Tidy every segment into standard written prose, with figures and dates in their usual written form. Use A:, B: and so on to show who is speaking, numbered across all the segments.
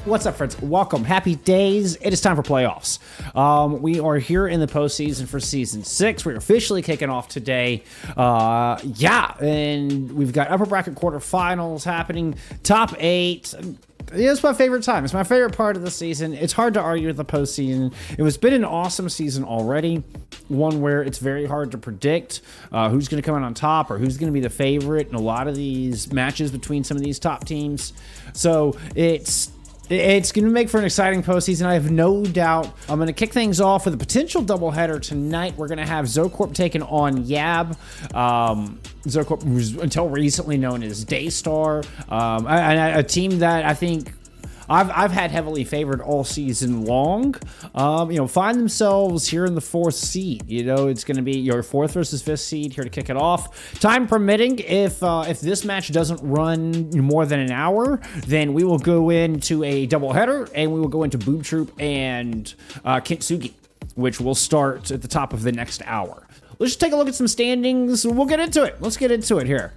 A: What's up, friends? Welcome. Happy days. It is time for playoffs. We are here in the postseason for Season 6. We're officially kicking off today. And we've got upper bracket quarterfinals happening. Top 8. It's my favorite time. It's my favorite part of the season. It's hard to argue with the postseason. It has been an awesome season already. One where it's very hard to predict who's going to come out on top or who's going to be the favorite in a lot of these matches between some of these top teams. So it's going to make for an exciting postseason. I have no doubt. I'm going to kick things off with a potential doubleheader tonight. We're going to have ZoKorp taking on YAB. ZoKorp was until recently known as Daystar, a team that I think I've had heavily favored all season long. Find themselves here in the 4th seed. It's going to be your 4th versus 5th seed here to kick it off. Time permitting, if this match doesn't run more than an hour, then we will go into a doubleheader and we will go into Boob Troop and Kintsugi, which will start at the top of the next hour. Let's just take a look at some standings. We'll get into it. Let's get into it here.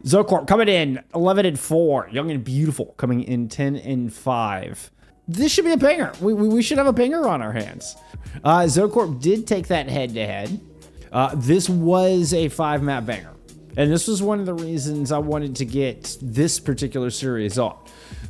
A: ZoKorp coming in 11-4. Young and Beautiful coming in 10-5. This should be a banger. We should have a banger on our hands. ZoKorp did take that head-to-head. This was a 5-map banger. And this was one of the reasons I wanted to get this particular series on.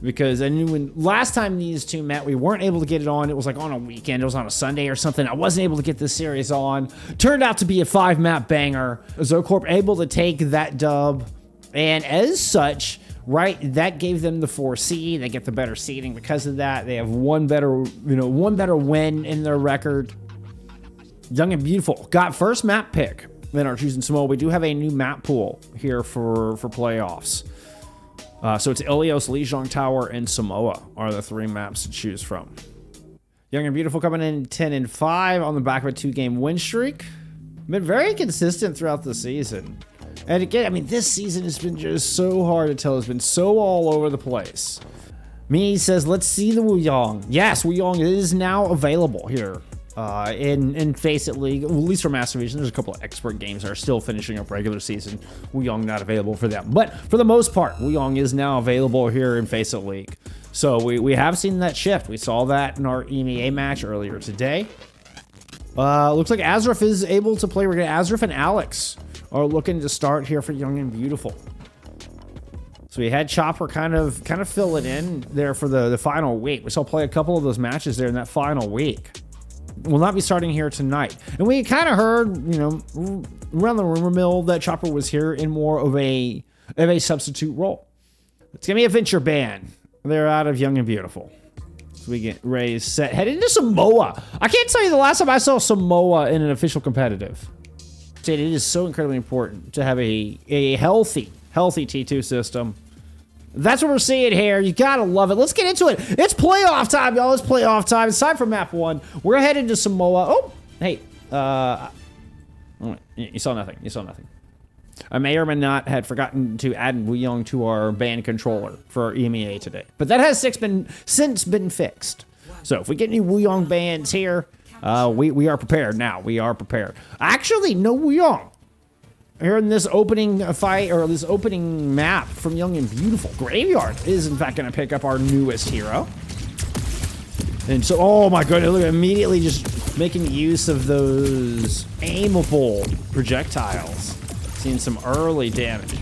A: Because I knew when last time these two met, we weren't able to get it on. It was like on a weekend. It was on a Sunday or something. I wasn't able to get this series on. Turned out to be a 5-map banger. ZoKorp able to take that dub. And as such, right, that gave them the 4 seed. They get the better seeding because of that. They have one better win in their record. Young and Beautiful got first map pick in our choosing Somoa. We do have a new map pool here for playoffs. So it's Ilios, Lijiang Tower, and Somoa are the 3 maps to choose from. Young and Beautiful coming in 10-5 on the back of a 2-game win streak. Been very consistent throughout the season. And again, this season has been just so hard to tell. It's been so all over the place. Me says, let's see the Wuyong. Yes, Wuyong is now available here in FACEIT League, at least for Master Division. There's a couple of expert games that are still finishing up regular season. Wuyong not available for them. But for the most part, Wuyong is now available here in FACEIT League. So we have seen that shift. We saw that in our EMEA match earlier today. Looks like Azraf is able to play. We're going to Azraf and Alex are looking to start here for Young and Beautiful. So we had Chopper kind of fill it in there for the final week. We saw play a couple of those matches there in that final week. Will not be starting here tonight. And we kind of heard, around the rumor mill that Chopper was here in more of a substitute role. It's going to be a venture ban. They're out of Young and Beautiful. So we get Ray's set. Head into Somoa. I can't tell you the last time I saw Somoa in an official competitive. It is so incredibly important to have a healthy T2 system. That's what we're seeing here. You gotta love it. Let's get into it. It's playoff time, y'all. It's playoff time. It's time for map 1. We're headed to Somoa. Oh, hey. You saw nothing. You saw nothing. I may or may not had forgotten to add Wuyong to our band controller for our EMEA today. But that has since been fixed. So if we get any Wuyong bands here, we are prepared now. We are prepared. Actually, no Wuyong. Here in this opening fight, or this opening map from Young and Beautiful, Graveyard is in fact going to pick up our newest hero. And so, oh my goodness, look, immediately just making use of those aimable projectiles. Seeing some early damage.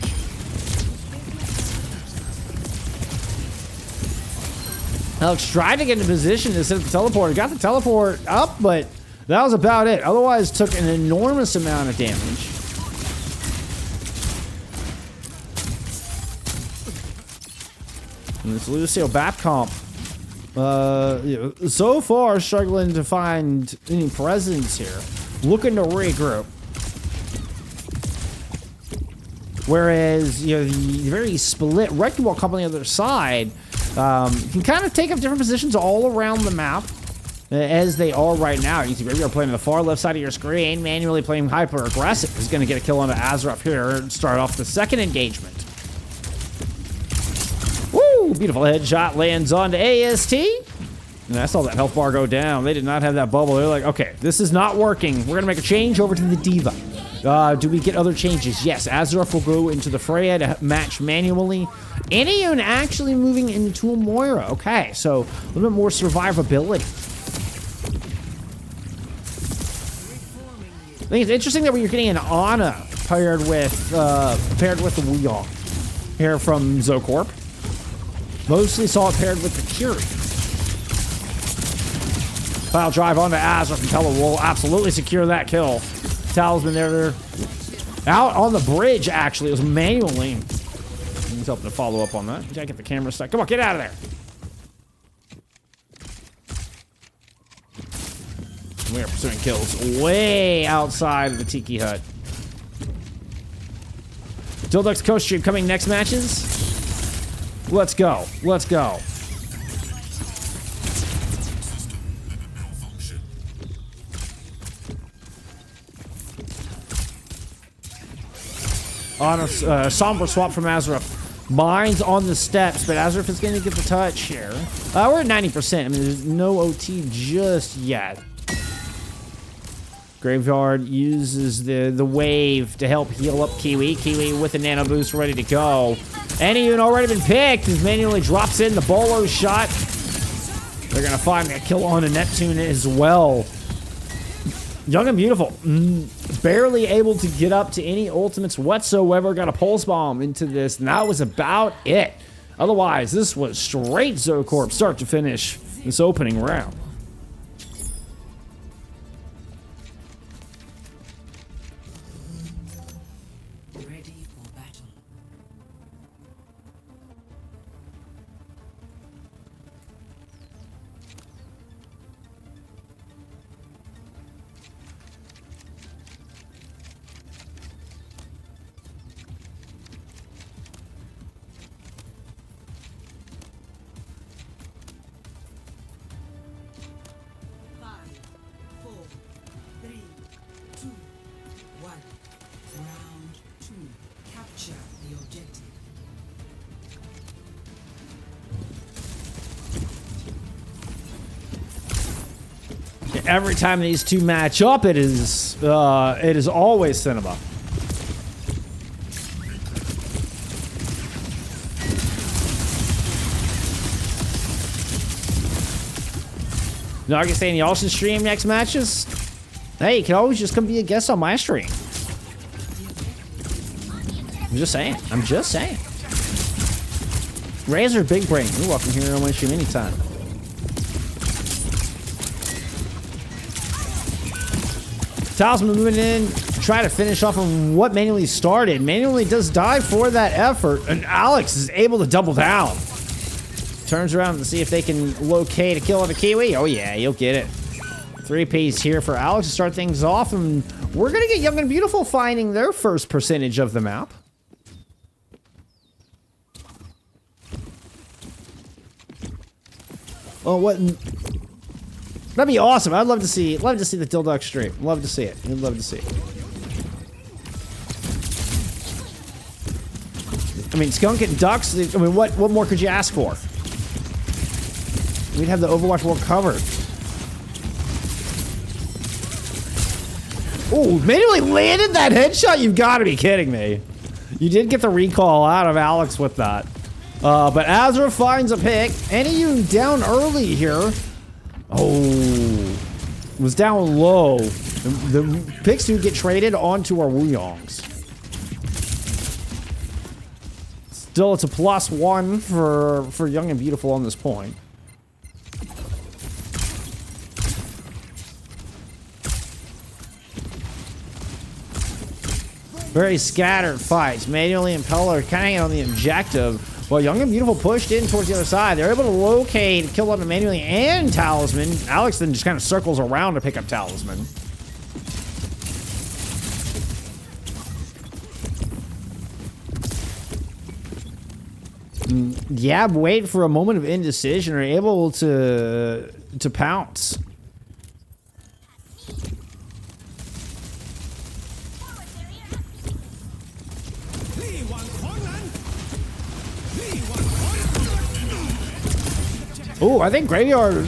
A: Alex tried to get in position to set up the teleport. Got the teleport up, but that was about it. Otherwise, took an enormous amount of damage. And this Lucio Bapcomp, so far struggling to find any presence here. Looking to regroup. Whereas, the very split wrecking ball coming on the other side can kind of take up different positions all around the map as they are right now. You see Graveyard playing on the far left side of your screen, manually playing hyper aggressive. He's going to get a kill onto Azraf here and start off the second engagement. Woo! Beautiful headshot lands onto AST. And I saw that health bar go down. They did not have that bubble. They're like, okay, this is not working. We're going to make a change over to the Diva. Do we get other changes? Yes, Azeroth will go into the Freya to match manually. Anion actually moving into a Moira. Okay, so a little bit more survivability. I think it's interesting that we're getting an Ana paired with the Wuyong here from ZoKorp. Mostly saw it paired with the Curie. Final drive onto Azeroth, and Pella will absolutely secure that kill. Talisman there. Out on the bridge, actually. It was manually. He's helping to follow up on that. Gotta get the camera stuck. Come on, get out of there. We are pursuing kills way outside of the Tiki Hut. Dildux Coast Stream coming next matches. Let's go. Let's go. On a somber swap from Azeroth. Mine's on the steps, but Azeroth is going to get the touch here. We're at 90%. I mean, there's no OT just yet. Graveyard uses the wave to help heal up Kiwi. Kiwi with a nano boost ready to go. Anyone already been picked. As manually drops in the bolo shot. They're going to find that kill on a Neptune as well. Young and Beautiful, barely able to get up to any ultimates whatsoever. Got a pulse bomb into this, and that was about it. Otherwise, this was straight ZoKorp start to finish this opening round. Every time these two match up, it is always cinema. Nagastan, y'all should stream next matches. Hey, you can always just come be a guest on my stream. I'm just saying. I'm just saying. Razor Big Brain, you're welcome here on my stream anytime. Talisman moving in, try to finish off of what manually started. Manually does die for that effort, and Alex is able to double down. Turns around to see if they can locate a kill on the Kiwi. Oh yeah, you'll get it. 3Ps here for Alex to start things off, and we're gonna get Young and Beautiful finding their first percentage of the map. Oh, what? That'd be awesome. I'd love to see the Dildux stream. Love to see it. I'd love to see it. I mean, Skunk and Ducks. I mean, what more could you ask for? We'd have the Overwatch world covered. Oh, manually landed that headshot. You've got to be kidding me. You did get the recall out of Alex with that. But Azeroth finds a pick. NEU down early here. Oh, was down low. The picks do get traded onto our Wuyongs. Still, it's a +1 for Young and Beautiful on this point. Very scattered fights. Manually and Pella are kind of hanging on the objective. Well, Young and Beautiful pushed in towards the other side. They're able to locate, kill on manually and Talisman. Alex then just kind of circles around to pick up Talisman. Yeah, wait for a moment of indecision. Are able to pounce. Oh, I think Graveyard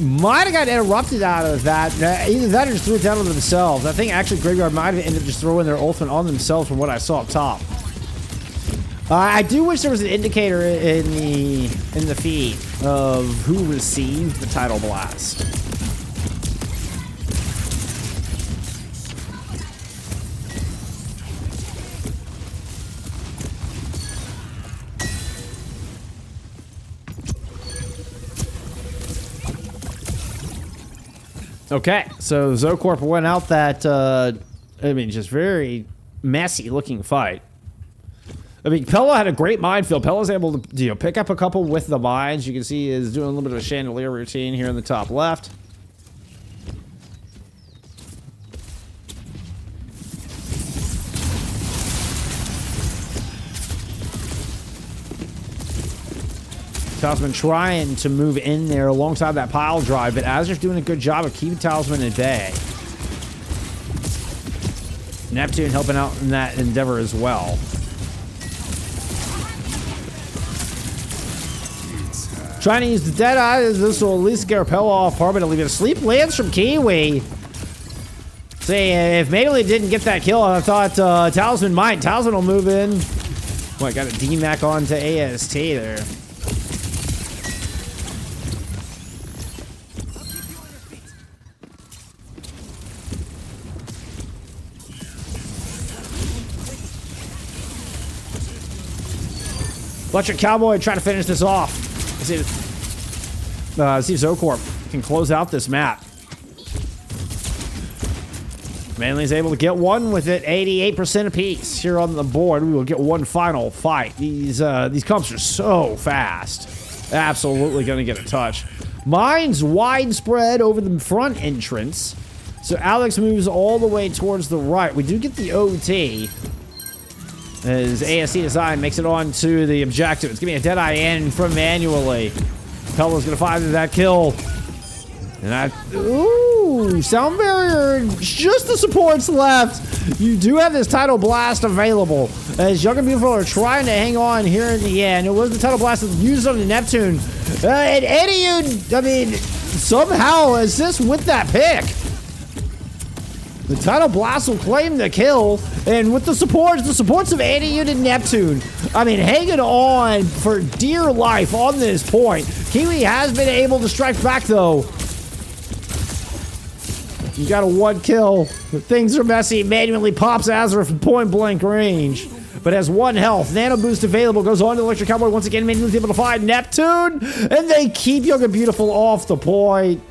A: might have got interrupted out of that. Either that or just threw it down on themselves. I think actually Graveyard might have ended up just throwing their ultimate on themselves from what I saw up top. I do wish there was an indicator in the feed of who received the Tidal Blast. Okay, so ZoKorp went out that, I mean, just very messy looking fight. I mean, Pella had a great minefield. Pella's able to, pick up a couple with the mines. You can see he is doing a little bit of a chandelier routine here in the top left. Talisman trying to move in there alongside that pile drive, but Azur's doing a good job of keeping Talisman at bay. Neptune helping out in that endeavor as well. Trying to use the Deadeye. This will at least scare Pella off permanently. But a sleep lands from Kiwi. See, if Melee didn't get that kill, I thought Talisman might. Talisman will move in. Boy, got a DMAC onto AST there. Electric Cowboy trying to finish this off. Let's see if ZoKorp can close out this map. Manly's able to get one with it, 88% apiece here on the board. We will get one final fight. These comps are so fast. Absolutely going to get a touch. Mines widespread over the front entrance. So Alex moves all the way towards the right. We do get the OT. As ASC Design makes it on to the objective. It's going to be a Deadeye in from manually. Pella's going to find that kill. And ooh, Sound Barrier, just the supports left. You do have this Tidal Blast available. As Young and Beautiful are trying to hang on here in the end. It was the Tidal Blast that was used on the Neptune. And Eddie, I mean, somehow assists with that pick. The Tidal Blast will claim the kill, and with the supports of Antiun and Neptune, I mean, hanging on for dear life on this point. Kiwi has been able to strike back, though. You got a one kill, but things are messy. Manually pops Azure from point blank range, but has one health. Nano boost available, goes on to Electric Cowboy once again. Manually able to find Neptune, and they keep Young and Beautiful off the point.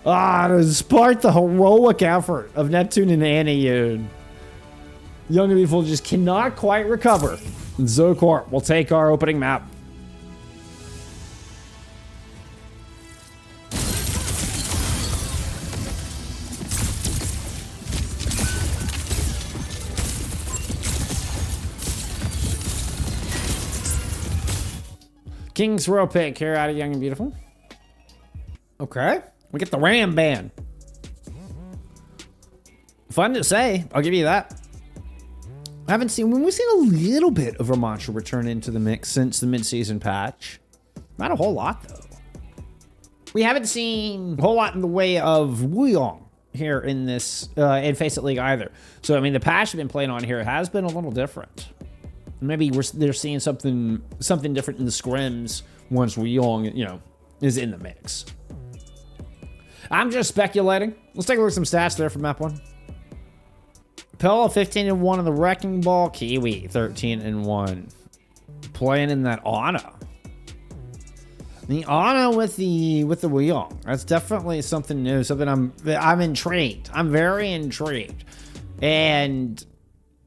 A: Despite the heroic effort of Neptune and Antiun, Young and Beautiful just cannot quite recover. And ZoKorp will take our opening map. King's Row pick here out of Young and Beautiful. Okay. We get the Ram Band. Fun to say, I'll give you that. We've seen a little bit of Ramantra return into the mix since the mid-season patch. Not a whole lot, though. We haven't seen a whole lot in the way of Wuyong here in this, in FACEIT League either. So, I mean, the patch they've been playing on here has been a little different. Maybe they're seeing something different in the scrims once Wuyong, is in the mix. I'm just speculating. Let's take a look at some stats there from map 1. Pella 15-1 on the Wrecking Ball. Kiwi 13-1. Playing in that Ana. The Ana with the Wuyong. That's definitely something new. Something I'm intrigued. I'm very intrigued. And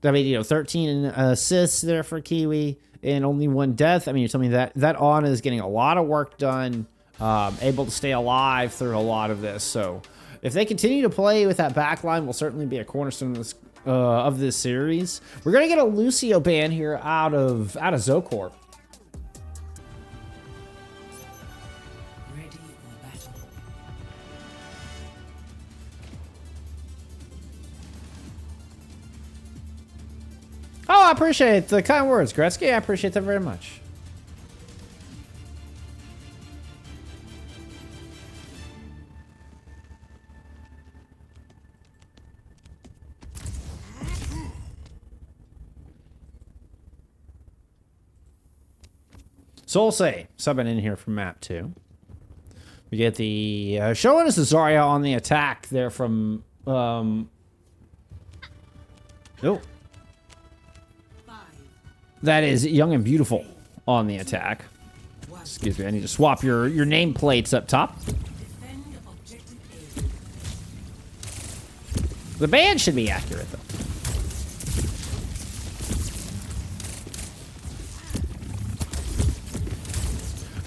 A: I mean, 13 assists there for Kiwi and only one death. I mean, you're telling me that Ana is getting a lot of work done. Able to stay alive through a lot of this. So if they continue to play with that backline, will certainly be a cornerstone of this series. We're gonna get a Lucio ban here out of ZoKorp. Ready for battle. Oh, I appreciate the kind words, Gretzky. I appreciate that very much. Soulsay subbing in here from map 2. We get the showing us the Zarya on the attack there from that is Young and Beautiful on the attack. Excuse me, I need to swap your nameplates up top. The band should be accurate though.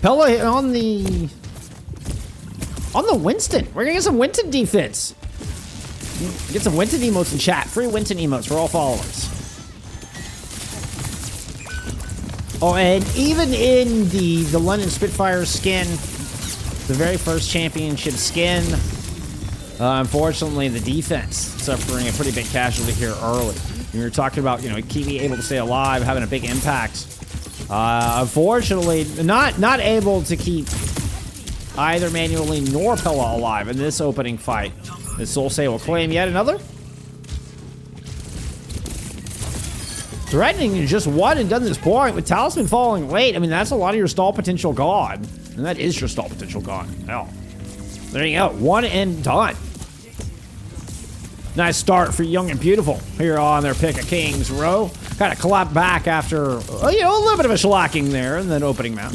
A: Pella on the Winston. We're gonna get some Winston defense. Get some Winston emotes in chat. Free Winston emotes for all followers. Oh, and even in the London Spitfire skin, the very first championship skin, unfortunately the defense suffering a pretty big casualty here early. We were talking about, you know, Kiwi able to stay alive, having a big impact. Unfortunately, not able to keep either manually nor Pella alive in this opening fight. As Soulsay will claim yet another. Threatening just one and done this point with Talisman falling late. I mean, that's a lot of your stall potential gone. And that is your stall potential gone. Hell. There you go. One and done. Nice start for Young and Beautiful here on their pick of Kings row. Kind of clap back after, you know, a little bit of a shellacking there and then opening map.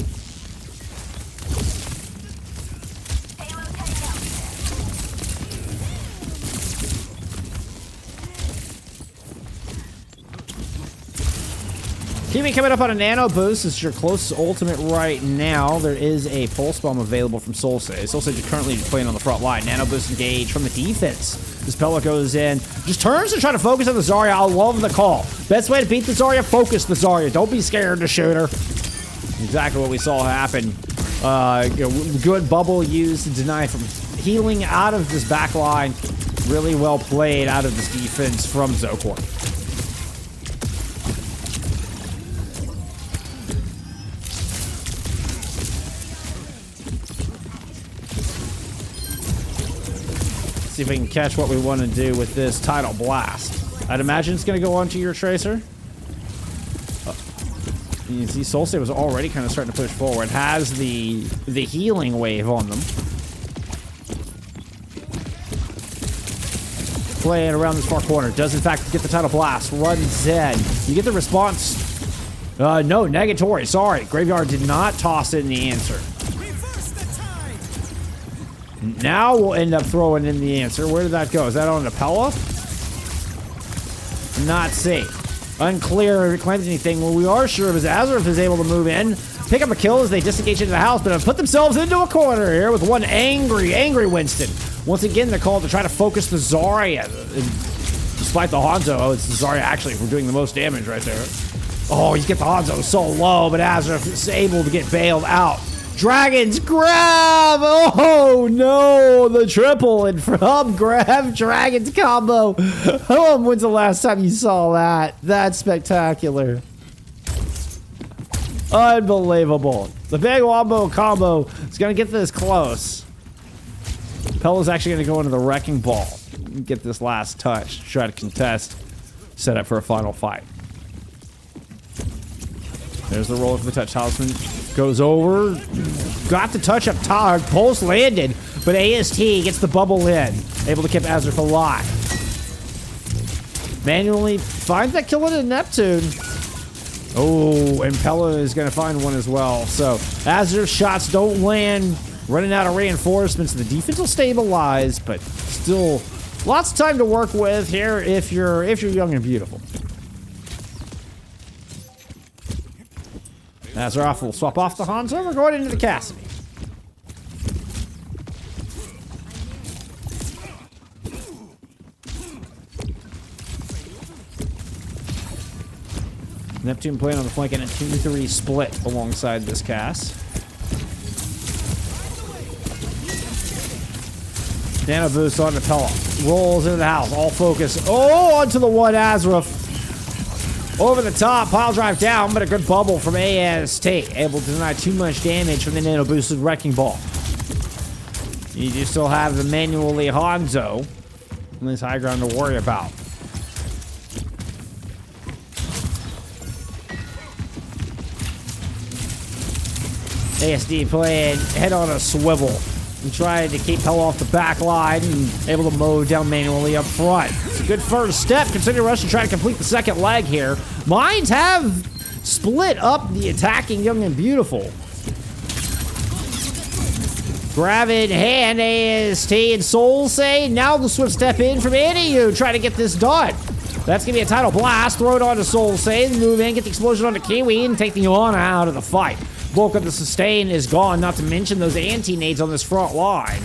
A: Kiwi coming up on a nano boost. This is your closest ultimate right now. There is a pulse bomb available from Soulsay. Soulsay currently playing on the front line. Nano boost engaged from the defense. This Pella goes in, just turns to try to focus on the Zarya. I love the call. Best way to beat the Zarya, focus the Zarya. Don't be scared to shoot her. Exactly what we saw happen. You know, good bubble used to deny from healing out of this back line. Really well played out of this defense from ZoKorp. See if we can catch what we want to do with this Tidal Blast. I'd imagine it's going to go onto your Tracer. You can see Soulsay was already kind of starting to push forward. Has the healing wave on them. Playing around this far corner. Does in fact get the Tidal Blast. Runs in. You get the response. No, negatory. Sorry. Graveyard did not toss in the answer. Now we'll end up throwing in the answer. Where did that go? Is that on the Pella? Not safe. Unclear if it claims anything. What we are sure of is Azareth is able to move in, pick up a kill as they disengage into the house, but have put themselves into a corner here with one angry Winston. Once again, they're called to try to focus the Zarya. Despite the Hanzo, it's the Zarya actually for doing the most damage right there. Oh, you get the Hanzo so low, but Azareth is able to get bailed out. Dragon's grab! Oh no, the triple and from grab Dragon's combo. When's the last time you saw that? That's spectacular. Unbelievable. The big wombo combo is gonna get this close. Pella's actually gonna go into the wrecking ball. Get this last touch, try to contest, set up for a final fight. There's the roll for the touch. Talisman goes over. Got the touch up top. Pulse landed, but AST gets the bubble in. Able to keep Azareth alive. Manually finds that kill into Neptune. Oh, and Pella is going to find one as well. So Azareth's shots don't land. Running out of reinforcements. The defense will stabilize, but still lots of time to work with here if you're young and beautiful. Azareth will swap off the Hanzo. We're going into the Cassidy. Neptune playing on the flank and a 2-3 split alongside this Cass. Nano boost on the Pella. Rolls into the house. All focus. Oh, onto the one Azareth. Over the top, pile drive down, but a good bubble from AST. Able to deny too much damage from the nano boosted wrecking ball. You do still have the manually Hanzo on this high ground to worry about. ASD playing head on a swivel and trying to keep Pella off the back line and able to mow down manually up front. It's a good first step, considering Rush to try to complete the second leg here. Mines have split up the attacking Young and Beautiful. Grab it in hand, AST and Soul say. Now the swift step in from Anyu, try to get this done. That's going to be a Tidal Blast. Throw it on to Soul Say. Move in, get the explosion on to Kiwi, and take the Yana out of the fight. Bulk of the sustain is gone, not to mention those anti-nades on this front line.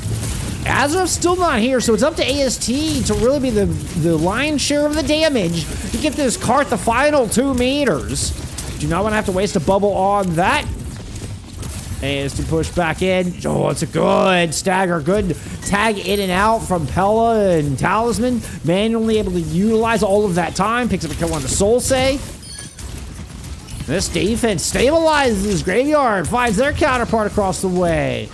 A: Azur's still not here, so it's up to AST to really be the lion's share of the damage to get this cart the final 2 meters. Do not want to have to waste a bubble on that. AST push back in. Oh, it's a good stagger. Good tag in and out from Pella and Talisman. Manually able to utilize all of that time. Picks up a kill on the Soul Say. This defense stabilizes Graveyard. Finds their counterpart across the way.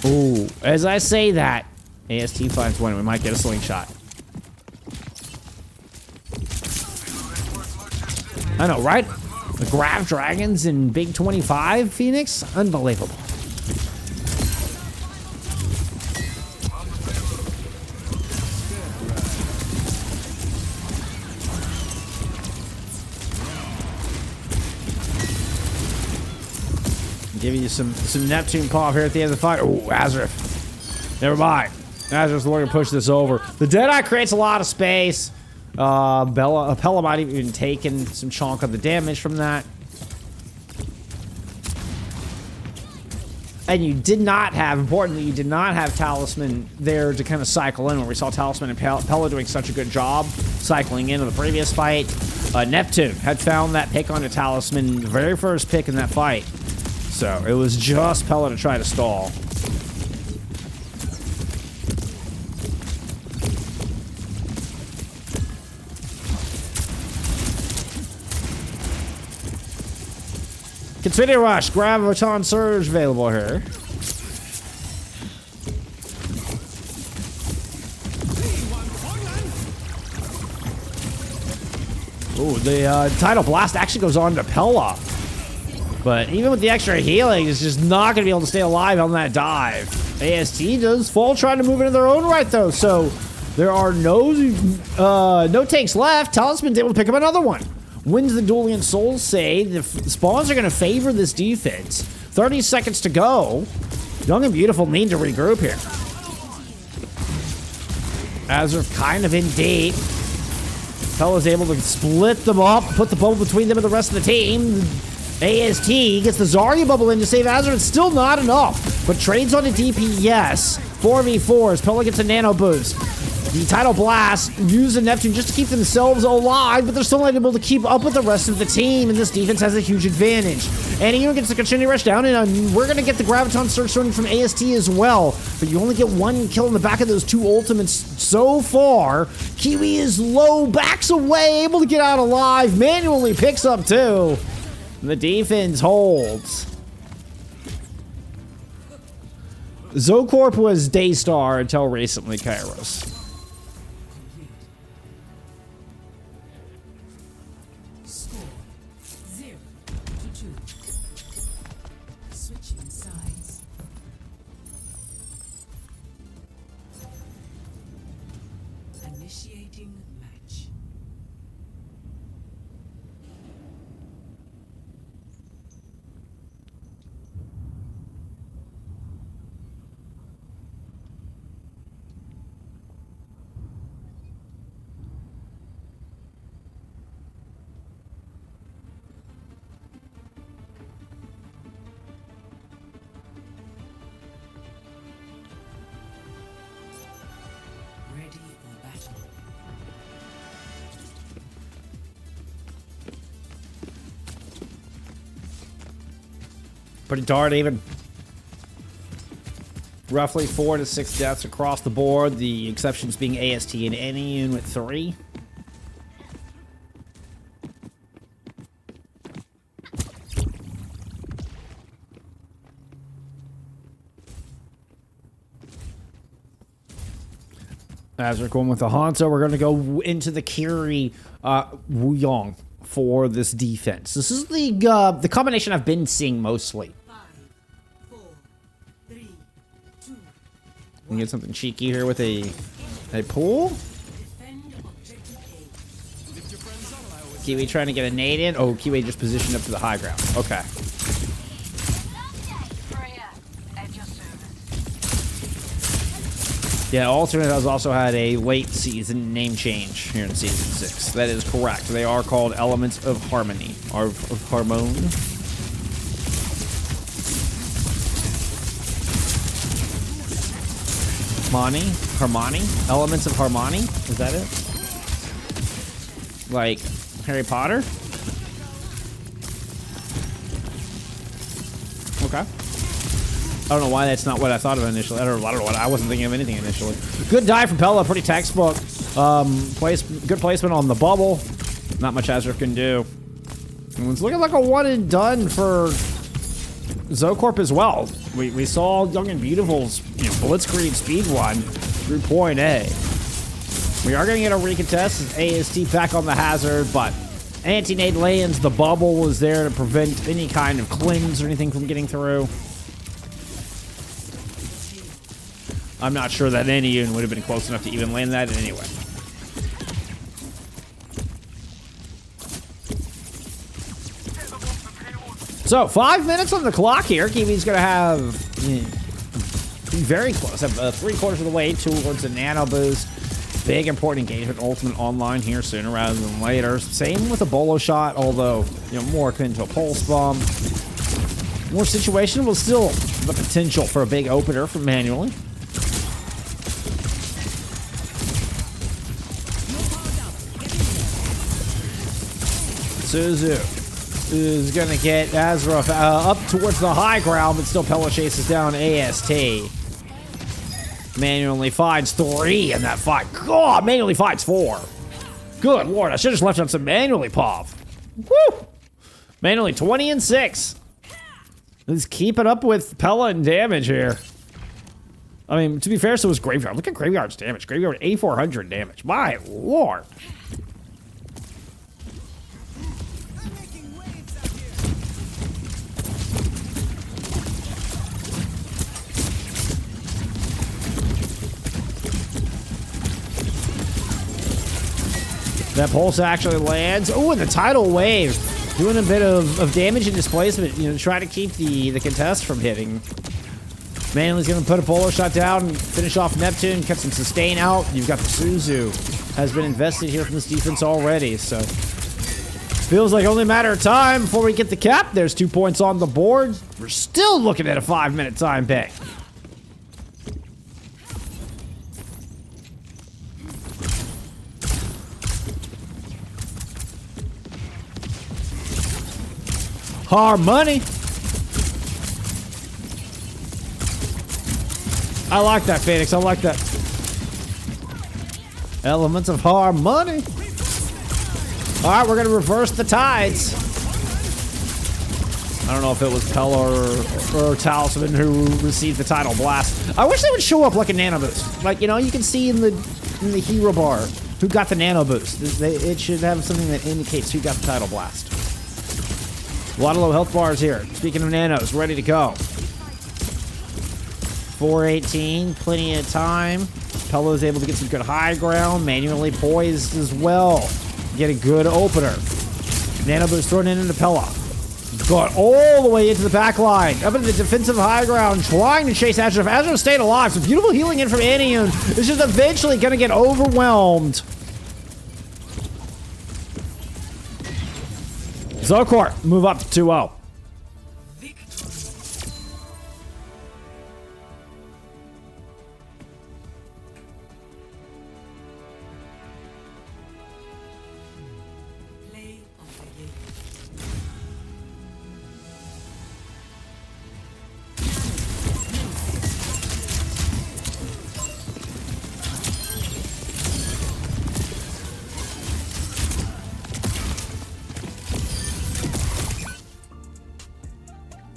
A: Ooh, as I say that, AST finds one. We might get a slingshot. I know, right? The Grav Dragons in Big 25, Phoenix? Unbelievable. Give you some Neptune pop here at the end of the fight. Oh, Azurif. Never mind. Azurif's looking to push this over. The Deadeye creates a lot of space. Pella might have even taken some chunk of the damage from that. And you did not have, importantly, you did not have Talisman there to kind of cycle in, where we saw Talisman and Pella doing such a good job cycling into the previous fight. Neptune had found that pick on the Talisman, the very first pick in that fight. So it was just Pella to try to stall. Continue Rush, Graviton Surge available here. Ooh, the Tidal Blast actually goes on to Pella. But even with the extra healing, it's just not going to be able to stay alive on that dive. AST does fall trying to move into their own right, though. So there are no takes left. Talisman's able to pick up another one. Wins the Dueling Souls say the spawns are going to favor this defense. 30 seconds to go. Young and Beautiful need to regroup here. Azur kind of in deep. Pella's able to split them up, put the bubble between them and the rest of the team. AST gets the Zarya bubble in to save Azur. It's still not enough, but trades on a DPS. 4v4s. Pella gets a nano boost. The Tidal Blast using Neptune just to keep themselves alive, but they're still not able to keep up with the rest of the team, and this defense has a huge advantage. And even gets the continue rush down, and we're going to get the Graviton Surge starting from AST as well, but you only get one kill in the back of those 2 ultimates so far. Kiwi is low, backs away, able to get out alive, manually picks up 2. The defense holds. ZoKorp was Daystar until recently, Kairos. Pretty darn even. Roughly 4 to 6 deaths across the board. The exceptions being AST and any unit 3. As we're going with the Hanzo, we're going to go into the Kiri Wuyong. for this defense. This is the combination I've been seeing mostly.
B: 5, 4, 3, 2,
A: We get something cheeky here with a pool.
B: defend objective A.
A: Kiwi trying to get a nade in. Oh, Kiwi just positioned up to the high ground. Okay. Yeah, Alternate has also had a late season name change here in Season 6. That is correct. They are called Elements of Harmony. Of Harmone. Harmony? Elements of Harmony? Is that it? Like Harry Potter? Okay. I don't know why that's not what I thought of initially. I don't know what I wasn't thinking of anything initially. Good dive from Pella, pretty textbook. Good placement on the bubble. Not much Azure can do. And it's looking like a one and done for ZoKorp as well. We saw Young and Beautiful's blitzkrieg speed run through point A. We are going to get a recontest as AST back on the hazard, but anti-nade lands. The bubble was there to prevent any kind of cleanse or anything from getting through. I'm not sure that any unit would have been close enough to even land that anyway. So, 5 minutes on the clock here. Kiwi's going to have very close. Have 3/4 of the way towards a nano boost. Big important engagement. Ultimate online here sooner rather than later. Same with a bolo shot, although more akin to a pulse bomb. More situational, but still the potential for a big opener from manually. Suzu is going to get Azra up towards the high ground, but still Pella chases down AST. Manually finds 3 in that fight. God, manually finds 4. Good lord, I should have just left on some manually pop. Woo! Manually 20 and 6. Let's keep it up with Pella and damage here. I mean, to be fair, so was Graveyard. Look at Graveyard's damage. Graveyard 8400 damage. My lord. That pulse actually lands. Oh, and the tidal wave. Doing a bit of damage and displacement, try to keep the contest from hitting. Manly's going to put a polo shot down, finish off Neptune, cut some sustain out. You've got the Suzu. Has been invested here from this defense already, so feels like only a matter of time before we get the cap. There's 2 points on the board. We're still looking at a 5-minute time bank. Harmony. I like that, Phoenix. I like that. Elements of harmony. All right, we're going to reverse the tides. I don't know if it was Pella or Talisman who received the tidal blast. I wish they would show up like a nano boost. Like, you can see in the hero bar who got the nano boost. It should have something that indicates who got the tidal blast. A lot of low health bars here. Speaking of nanos, ready to go. 418, plenty of time. Pella is able to get some good high ground. Manually poised as well. Get a good opener. Nano boost thrown into Pella. Got all the way into the back line. Up into the defensive high ground, trying to chase Azure. If Azure stayed alive, some beautiful healing in from Anion. It's just eventually going to get overwhelmed. ZoKorp move up to 2-0.
B: Play of the game.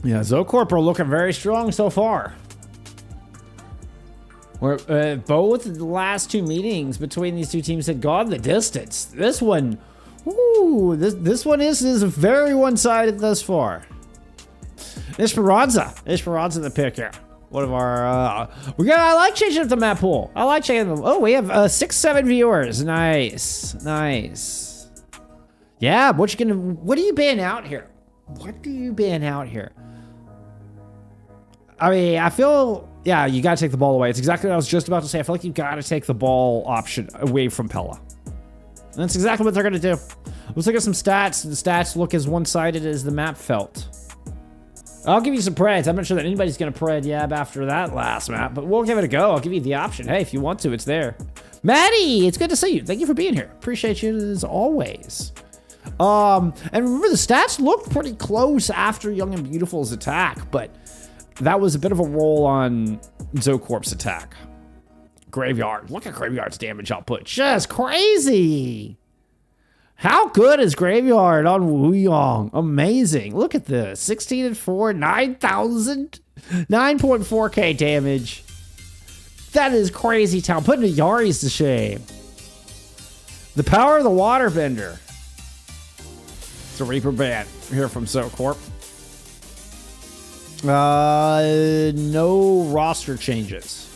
A: Yeah, ZoKorp are looking very strong so far. Both the last 2 meetings between these two teams had gone the distance. This one Ooh, this one is very one-sided thus far. Esperanca the pick here. One of our, I like changing up the map pool. I like changing them. Oh, we have 6-7 viewers. Nice. Yeah, what do you ban out here? What do you ban out here? I mean, I feel, yeah, you gotta take the ball away. It's exactly what I was just about to say. I feel like you gotta take the ball option away from Pella. And that's exactly what they're gonna do. Let's look at some stats. The stats look as one-sided as the map felt. I'll give you some preds. I'm not sure that anybody's gonna pred Yab after that last map, but we'll give it a go. I'll give you the option. Hey, if you want to, it's there. Maddie, it's good to see you. Thank you for being here. Appreciate you as always. And remember, the stats looked pretty close after Young and Beautiful's attack, but that was a bit of a roll on ZoKorp's attack. Graveyard. Look at Graveyard's damage output. Just crazy. How good is Graveyard on Wuyong? Amazing. Look at this. 16 and 4, 9,000, 9.4k damage. That is crazy town. Putting the Yaris to shame. The power of the Waterbender. It's a Reaper ban here from ZoKorp. No roster changes.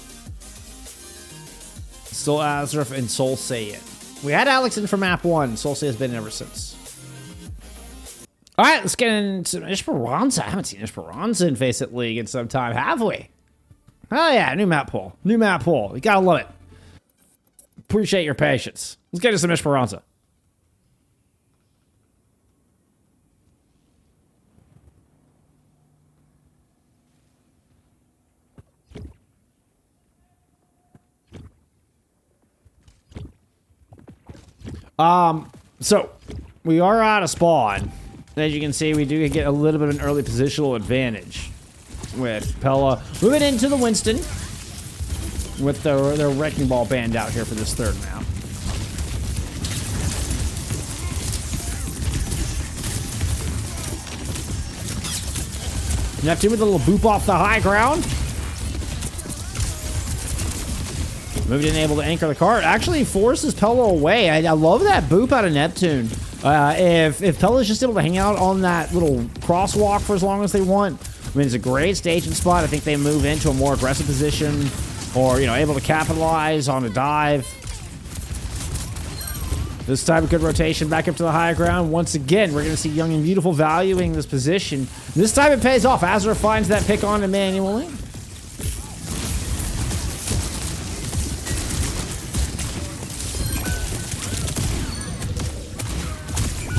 A: Still Azraf and Soul Saiyan. We had Alex in for map 1. Soul Saiyan has been in ever since. All right, let's get into Esperanca. I haven't seen Esperanca in FACEIT League in some time, have we? Oh yeah, new map pool. New map pool. You gotta love it. Appreciate your patience. Let's get into some Esperanca. So we are out of spawn. As you can see, we do get a little bit of an early positional advantage with Pella moving into the Winston with their Wrecking Ball band out here for this third map. Neptune with a little boop off the high ground. Moving in, able to anchor the cart. Actually forces Pella away. I love that boop out of Neptune. If Pella's just able to hang out on that little crosswalk for as long as they want, I mean, it's a great staging spot. I think they move into a more aggressive position or, you know, able to capitalize on a dive. This time a good rotation back up to the high ground. Once again, we're going to see Young and Beautiful valuing this position. This time it pays off. Azra finds that pick on manually.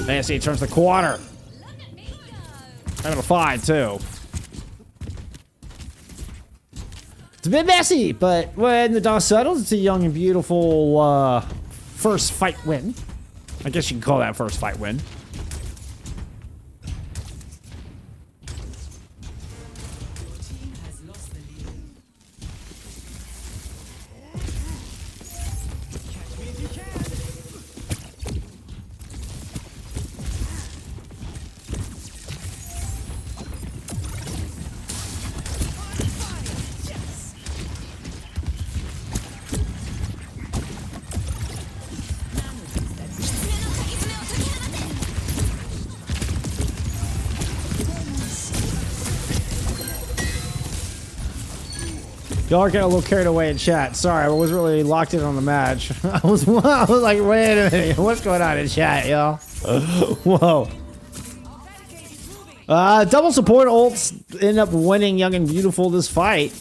A: ASC turns the quarter. Having a 5 too. It's a bit messy, but when the dust settles, it's a Young and Beautiful first fight win. I guess you can call that first fight win.
B: Team has lost the lead. Catch me if you can.
A: Y'all are getting a little carried away in chat. Sorry, I wasn't really locked in on the match. I was like, wait a minute. What's going on in chat, y'all? Whoa. Double support ults end up winning Young and Beautiful this fight.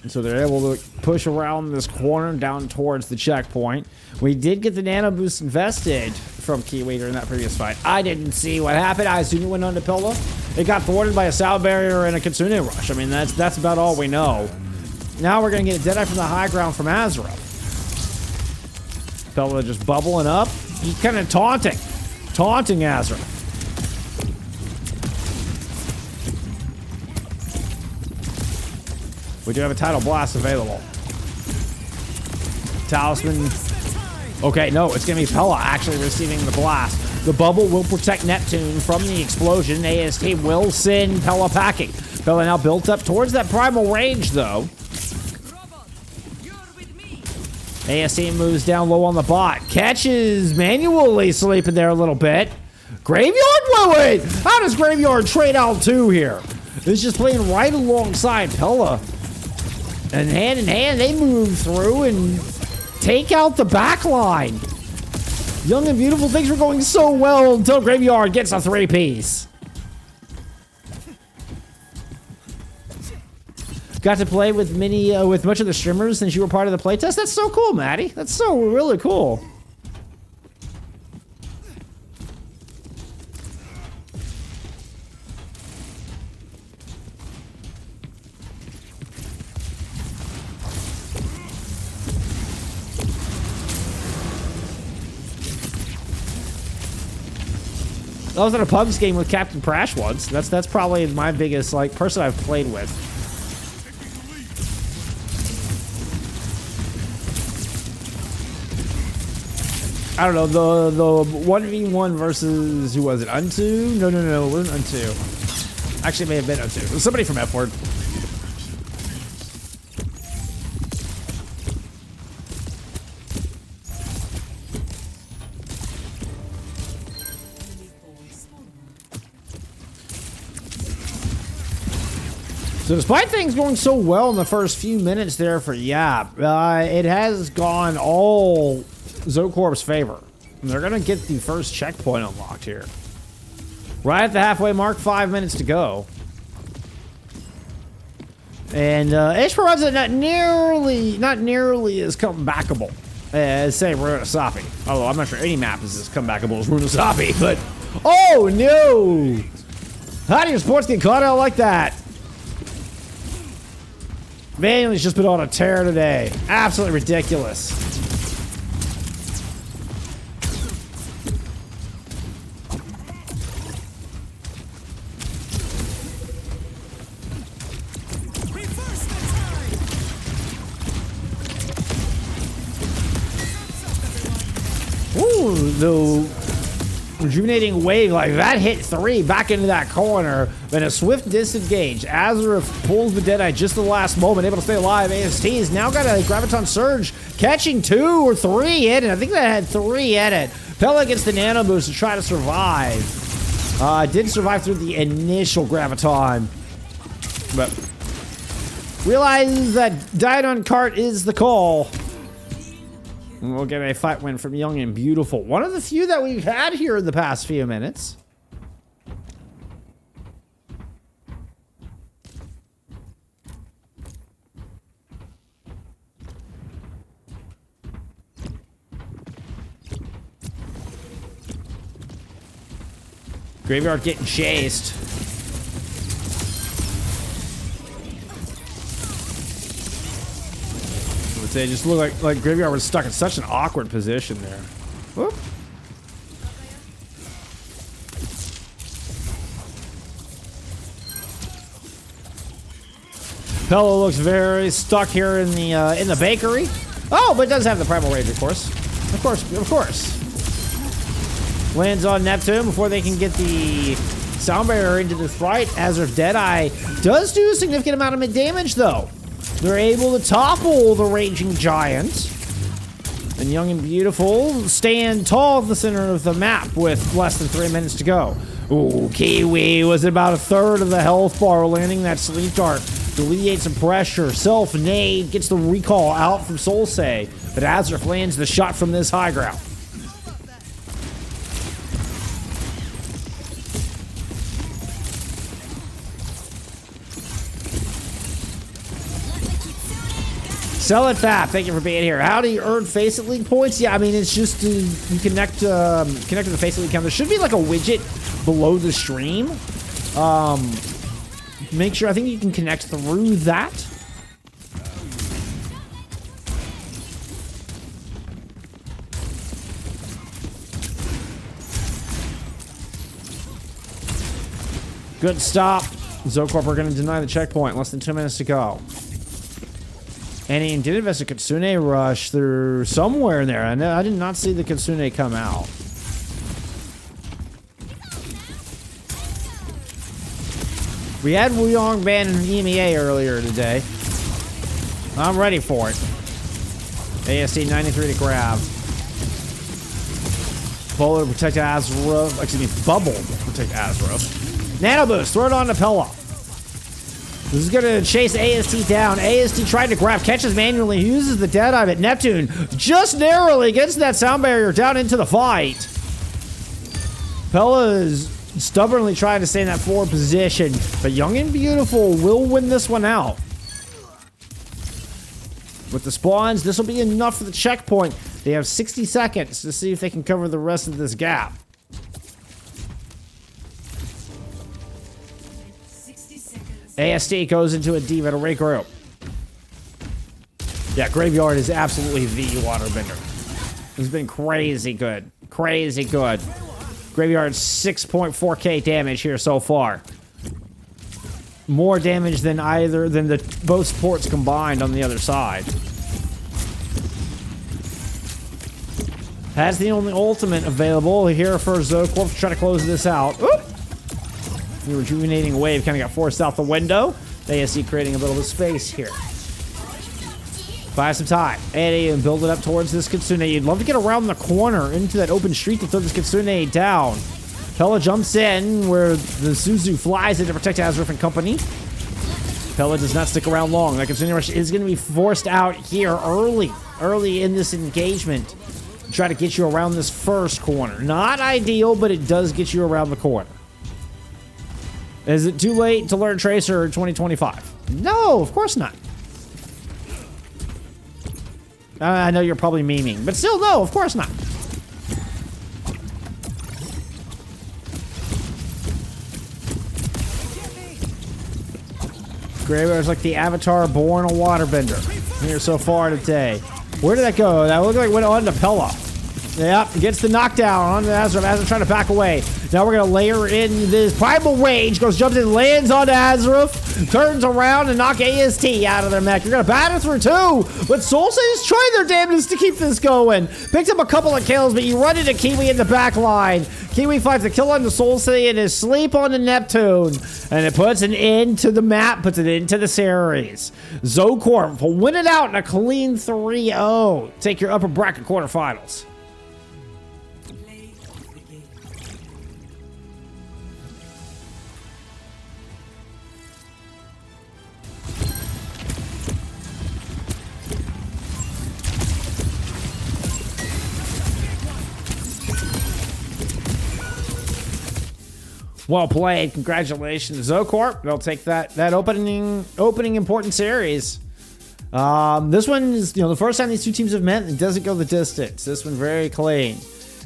A: And so they're able to push around this corner down towards the checkpoint. We did get the nano boost invested from Kiwi during that previous fight. I didn't see what happened. I assume it went on to Pella. It got thwarted by a sound barrier and a Kitsune rush. I mean, that's about all we know. Now we're going to get a Deadeye from the high ground from Azra. Pella just bubbling up. He's kind of taunting Azra. We do have a Tidal Blast available. Talisman. Okay, no, it's going to be Pella actually receiving the blast. The bubble will protect Neptune from the explosion. AST will send Pella packing. Pella now built up towards that primal range, though. ASC moves down low on the bot. Catches manually sleeping there a little bit. Graveyard? Wait. How does Graveyard trade out 2 here? It's just playing right alongside Pella. And hand in hand, they move through and take out the back line. Young and Beautiful, things were going so well until Graveyard gets a 3-piece. Got to play with with much of the streamers since you were part of the playtest. That's so cool, Maddie. That's so really cool. I was in a pubs game with Captain Prash once. That's probably my biggest person I've played with. I don't know, the 1v1 versus, who was it, Unto? No, it wasn't Unto. Actually, it may have been Unto. It was somebody from F-Word. So despite things going so well in the first few minutes there for Yap, it has gone all ZoKorp's favor. And they're gonna get the first checkpoint unlocked here. Right at the halfway mark, 5 minutes to go. And Esperanca not nearly as comebackable as say Runasapi. Although I'm not sure any map is as comebackable as Runasapi, but oh no! How do your sports get caught out like that? Vanill's just been on a tear today. Absolutely ridiculous. Ooh, the rejuvenating wave like that hit 3 back into that corner. Then a swift disengage. Azareth pulls the Deadeye just at the last moment, able to stay alive. AST's now got a Graviton Surge, catching 2 or 3 in it. I think that had 3 in it. Pella gets the Nano Boost to try to survive. Did survive through the initial Graviton, but realize that dying on cart is the call. And we'll get a fight win from Young and Beautiful. One of the few that we've had here in the past few minutes. Graveyard getting chased. They just look like Graveyard was stuck in such an awkward position there. Whoop. Pella looks very stuck here in the bakery. Oh, but it does have the Primal Rage, of course. Of course. Lands on Neptune before they can get the Sound Barrier into the fight. Azareth Deadeye does do a significant amount of damage, though. They're able to topple the Raging Giant. And Young and Beautiful stand tall in the center of the map with less than 3 minutes to go. Ooh, Kiwi was about 1/3 of the health bar, landing that Sleep Dart to alleviate some pressure. Self-nade gets the recall out from Solsei, but Azareth lands the shot from this high ground. Sell it fat. Thank you for being here. How do you earn FACEIT League points? Yeah, I mean, it's just you connect to the FACEIT League account. There should be like a widget below the stream. Make sure, I think you can connect through that. Good stop. ZoKorp are going to deny the checkpoint. Less than 2 minutes to go. And he did invest a Kitsune rush through somewhere in there. I did not see the Kitsune come out. We had Wuyong banned in EMEA earlier today. I'm ready for it. AST 93 to grab. Bowler to protect Azra. Excuse me, Bubble to protect Azra. Nano Boost, throw it on to Pella. This is going to chase AST down. AST tried to grab, catches manually, uses the Deadeye, but Neptune just narrowly gets that sound barrier down into the fight. Pella is stubbornly trying to stay in that forward position, but Young and Beautiful will win this one out. With the spawns, this will be enough for the checkpoint. They have 60 seconds to see if they can cover the rest of this gap.
B: 60 seconds.
A: AST goes into a D to regroup. Yeah, Graveyard is absolutely the waterbender. It's been crazy good. Crazy good. Graveyard 6.4k damage here so far. More damage than both supports combined on the other side. Has the only ultimate available here for ZoKorp to try to close this out. Oop! The rejuvenating wave kind of got forced out the window. ASC creating a bit of a space here. Buy some time. And build it up towards this Kitsune. You'd love to get around the corner into that open street to throw this Kitsune down. Pella jumps in where the Suzu flies in to protect Azrif and company. Pella does not stick around long. That Kitsune Rush is going to be forced out here early in this engagement. Try to get you around this first corner. Not ideal, but it does get you around the corner. Is it too late to learn Tracer in 2025? No, of course not. I know you're probably memeing, but still, no, of course not. Graveyard's like the Avatar born a waterbender here so far today. Where did that go? That looked like it went on to Pella. Yep, gets the knockdown on Azra. Azra trying to back away. Now we're going to layer in this Primal Rage. Jumps in, lands on Azruf. Turns around and knock AST out of their mech. You're going to batter through too. But Soul Saiyans trying their damnedest to keep this going. Picked up a couple of kills, but you run into Kiwi in the back line. Kiwi finds a kill on the Soul Saiyan and his sleep on the Neptune. And it puts an end to the map, puts it into the series. ZoKorp will win it out in a clean 3-0. Take your upper bracket quarterfinals.
B: Play of the game.
A: Well played. Congratulations, ZoKorp. They'll take that opening important series. This one is, the first time these two teams have met, it doesn't go the distance. This one very clean.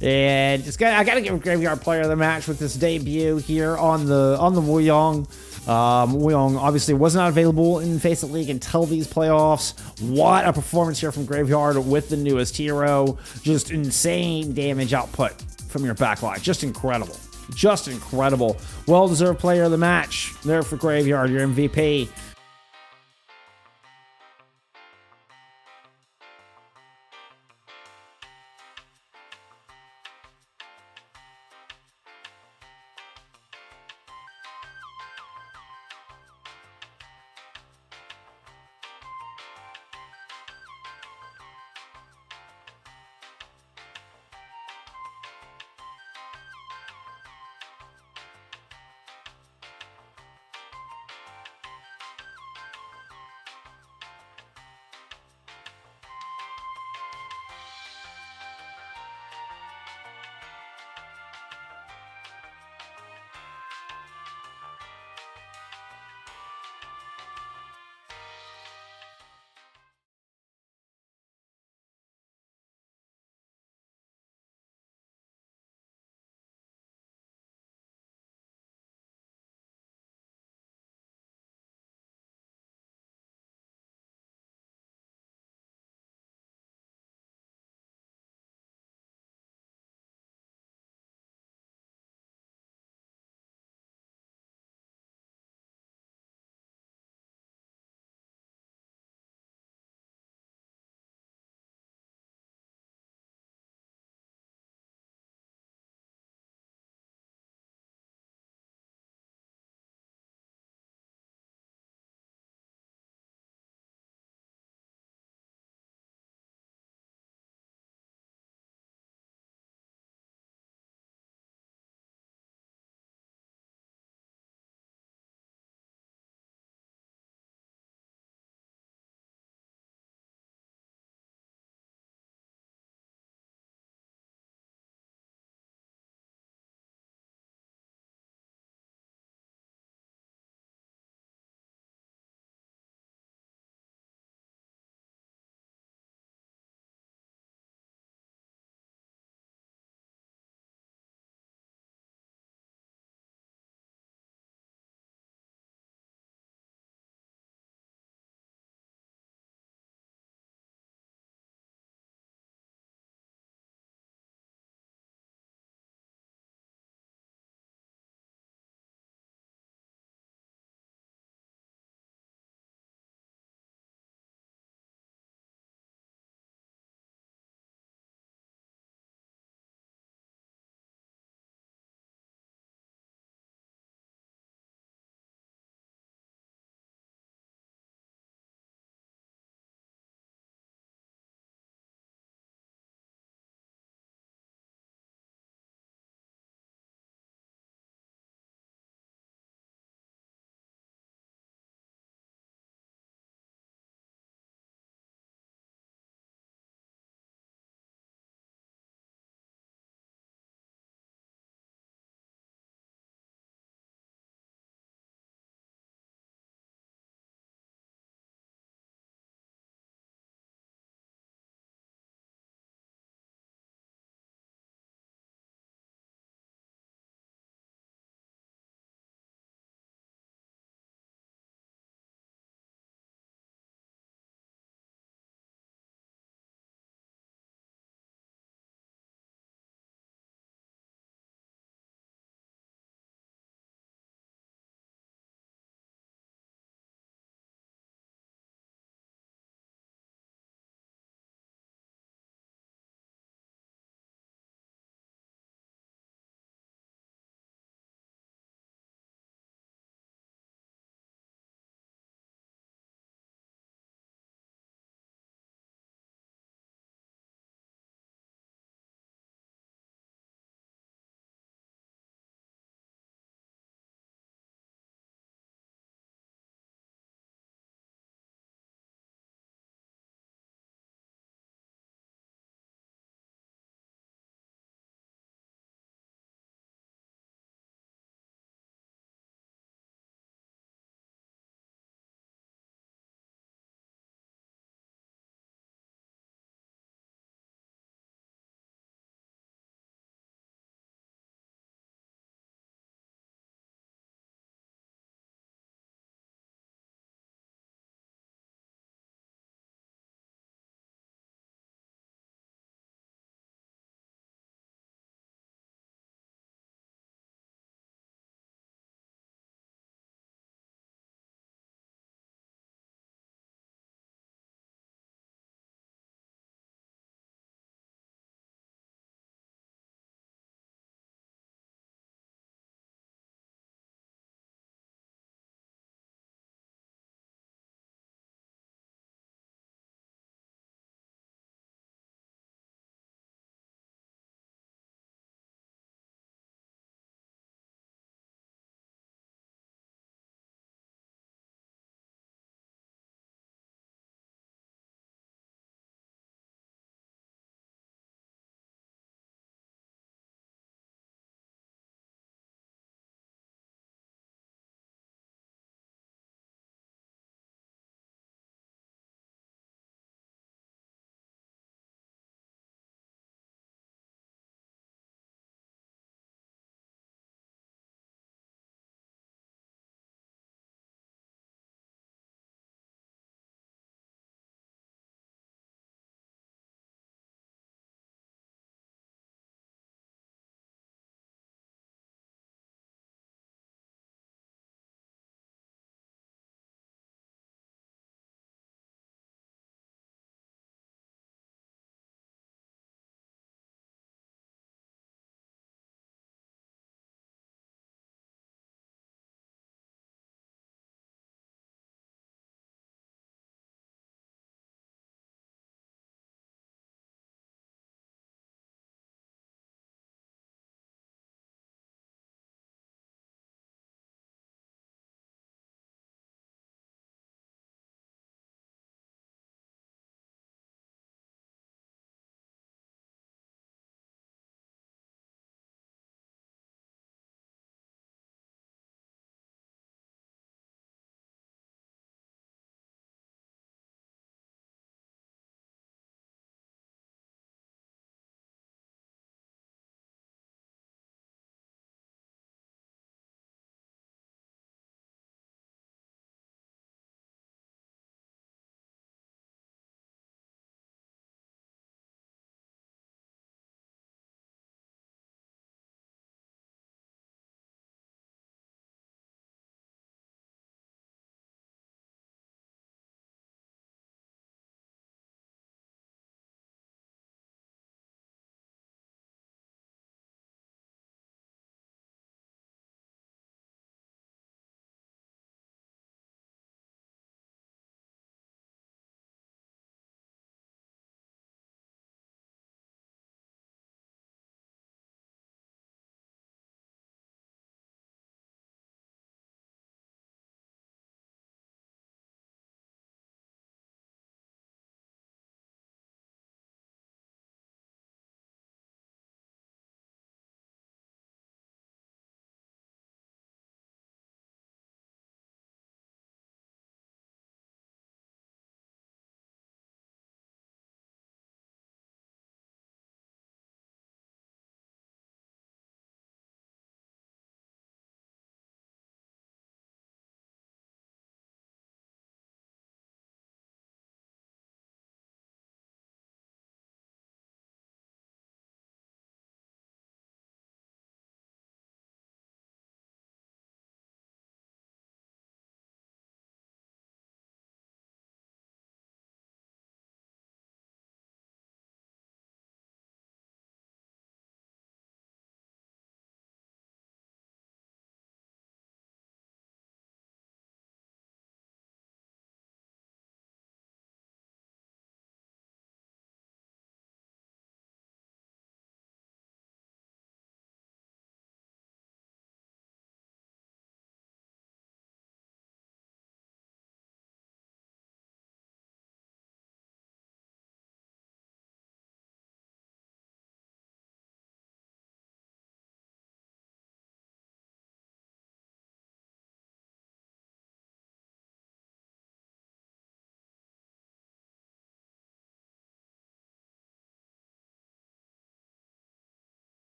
A: And I gotta give a Graveyard player of the match with this debut here on the Wuyong. Wuyong obviously was not available in FACEIT League until these playoffs. What a performance here from Graveyard with the newest hero. Just insane damage output from your backline. Just incredible. Just incredible. Well-deserved player of the match there for Graveyard, your MVP.